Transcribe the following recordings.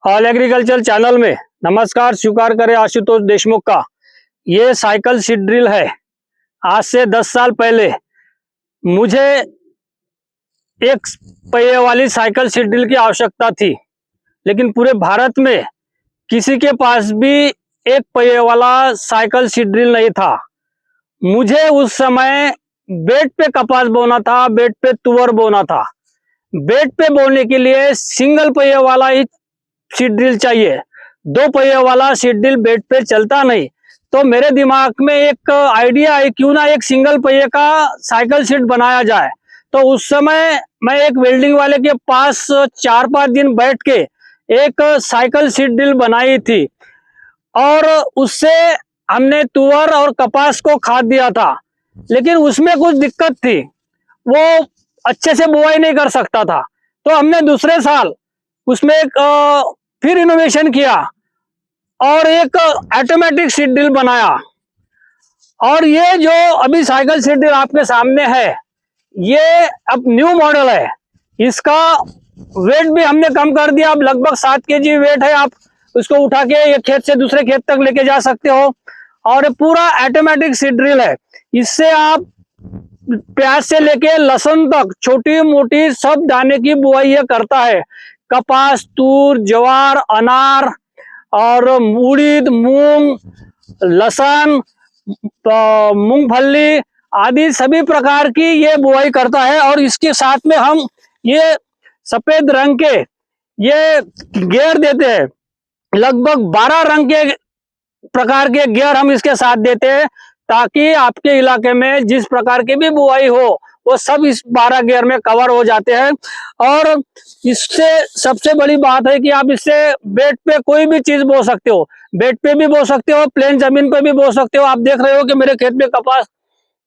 All agriculture channel में नमस्कार स्वीकार करें आशुतोष देशमुख का। ये साइकिल सीड ड्रिल है। आज से 10 साल पहले मुझे एक पहिए वाली साइकिल सीड ड्रिल की आवश्यकता थी, लेकिन पूरे भारत में किसी के पास भी एक पहिए वाला साइकिल सीड ड्रिल नहीं था। मुझे उस समय बेड पे कपास बोना था, बेड पे तुअर बोना था। बेड पे बोने के लिए सिंगल पहिए वाला ही सीड ड्रिल चाहिए, दो पहिए वाला सीड ड्रिल बेड पे चलता नहीं। तो मेरे दिमाग में एक आइडिया है, क्यों ना एक सिंगल पहिए का साइकिल सीट बनाया जाए। तो उस समय मैं एक वेल्डिंग वाले के पास 4-5 दिन बैठ के एक साइकिल सीड ड्रिल बनाई थी और उससे हमने तुअर और कपास को खाद दिया था। लेकिन उसमें कुछ दिक्कत थी, वो अच्छे से बुआई नहीं कर सकता था। तो हमने दूसरे साल उसमें एक फिर इनोवेशन किया और एक ऑटोमेटिक सीड ड्रिल बनाया। और ये जो अभी साइकिल सीड ड्रिल आपके सामने है, ये अब न्यू मॉडल है। इसका वेट भी हमने कम कर दिया, अब लगभग 7 kg वेट है। आप उसको उठा के एक खेत से दूसरे खेत तक लेके जा सकते हो। और पूरा ऑटोमेटिक सीड ड्रिल है। इससे आप प्याज से लेके लहसुन तक छोटी मोटी सब दाने की बुआई ये करता है। कपास, तूर, ज्वार, अनार और उड़ीद, मूंग, लहसुन, मूंगफली आदि सभी प्रकार की ये बुआई करता है। और इसके साथ में हम ये सफेद रंग के ये गेयर देते हैं। लगभग 12 रंग के प्रकार के गेयर हम इसके साथ देते हैं, ताकि आपके इलाके में जिस प्रकार की भी बुआई हो वो सब इस 12 गियर में कवर हो जाते हैं। और इससे सबसे बड़ी बात है कि आप इससे बेड पे कोई भी चीज बो सकते हो, बेड पे भी बो सकते हो, प्लेन जमीन पे भी बो सकते हो। आप देख रहे हो कि मेरे खेत में कपास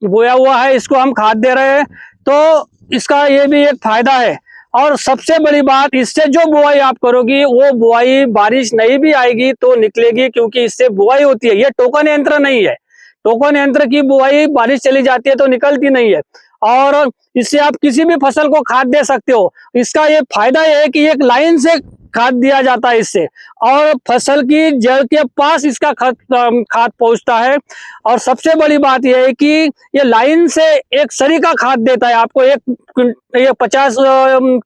बोया हुआ है, इसको हम खाद दे रहे हैं, तो इसका ये भी एक फायदा है। और सबसे बड़ी बात, इससे जो बुआई आप करोगी वो बुआई बारिश नहीं भी आएगी तो निकलेगी, क्योंकि इससे बुआई होती है। ये टोकन यंत्र नहीं है। टोकन यंत्र की बुआई बारिश चली जाती है तो निकलती नहीं है। और इससे आप किसी भी फसल को खाद दे सकते हो। इसका ये फायदा ये है कि एक लाइन से खाद दिया जाता है इससे, और फसल की जड़ के पास इसका खाद पहुंचता है। और सबसे बड़ी बात यह है कि ये लाइन से एक सरी का खाद देता है। आपको ये 50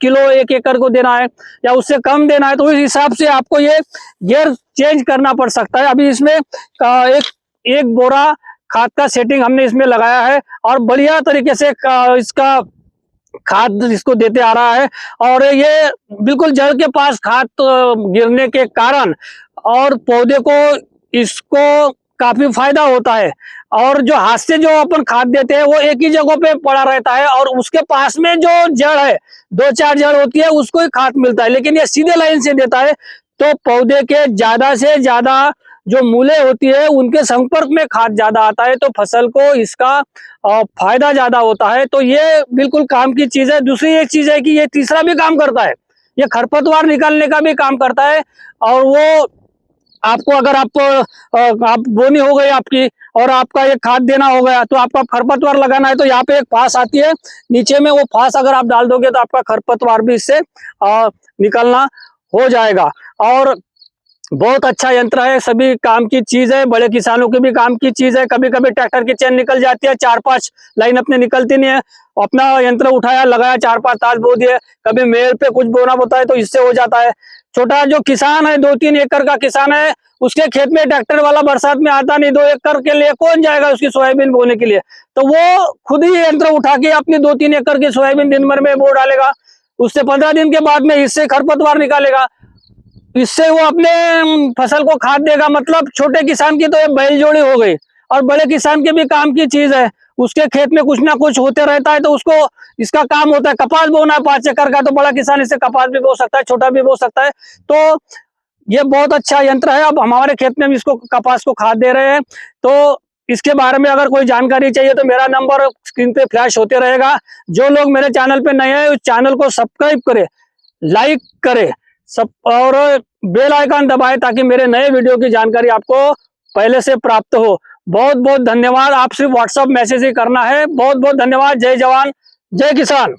किलो 1 एकड़ को देना है या उससे कम देना है, तो इस हिसाब से आपको ये गियर चेंज करना पड़ सकता है। अभी इसमें एक बोरा खाद का सेटिंग हमने इसमें लगाया है और बढ़िया तरीके से इसका खाद इसको देते आ रहा है। और ये बिल्कुल जड़ के पास खाद गिरने के कारण और पौधे को इसको काफी फायदा होता है। और जो हाथ से जो अपन खाद देते हैं वो एक ही जगह पे पड़ा रहता है, और उसके पास में जो जड़ है 2-4 जड़ होती है उसको ही खाद मिलता है। लेकिन ये सीधे लाइन से देता है तो पौधे के ज्यादा से ज्यादा जो मूलें होती है उनके संपर्क में खाद ज्यादा आता है, तो फसल को इसका फायदा ज्यादा होता है। तो ये बिल्कुल काम की चीज है। दूसरी एक चीज है कि ये तीसरा भी काम करता है, ये खरपतवार निकालने का भी काम करता है। और वो आपको अगर आप बोनी हो गई आपकी और आपका ये खाद देना हो गया, तो आपका खरपतवार लगाना है तो यहाँ पे एक फांस आती है नीचे में, वो फांस अगर आप डाल दोगे तो आपका खरपतवार भी इससे निकलना हो जाएगा। और बहुत अच्छा यंत्र है, सभी काम की चीज है, बड़े किसानों की भी काम की चीज है। कभी कभी ट्रैक्टर की चेन निकल जाती है, 4-5 लाइन अपने निकलती नहीं है, अपना यंत्र उठाया, लगाया, 4-5 तास बो दिए। कभी मेल पे कुछ बोना होता है तो इससे हो जाता है। छोटा जो किसान है, 2-3 एकड़ का किसान है, उसके खेत में ट्रैक्टर वाला बरसात में आता नहीं, 2 एकड़ के लिए कौन जाएगा उसकी सोयाबीन बोने के लिए, तो वो खुद ही यंत्र उठा के अपनी 2-3 एकड़ की सोयाबीन दिन भर में बो डालेगा। उससे 15 दिन के बाद में इससे खरपतवार निकालेगा, इससे वो अपने फसल को खाद देगा। मतलब छोटे किसान की तो ये बैल जोड़ी हो गई। और बड़े किसान के भी काम की चीज है, उसके खेत में कुछ ना कुछ होते रहता है तो उसको इसका काम होता है। कपास बोना है 5 एकड़ का, तो बड़ा किसान इससे कपास भी बो सकता है, छोटा भी बो सकता है। तो ये बहुत अच्छा यंत्र है। अब हमारे खेत में हम इसको कपास को खाद दे रहे हैं। तो इसके बारे में अगर कोई जानकारी चाहिए तो मेरा नंबर स्क्रीन पे फ्लैश होते रहेगा। जो लोग मेरे चैनल पे नए हैं उस चैनल को सब्सक्राइब करे, लाइक करे सब, और बेल आइकन दबाए ताकि मेरे नए वीडियो की जानकारी आपको पहले से प्राप्त हो। बहुत बहुत धन्यवाद। आप सिर्फ व्हाट्सएप मैसेज ही करना है। बहुत बहुत धन्यवाद। जय जवान, जय किसान।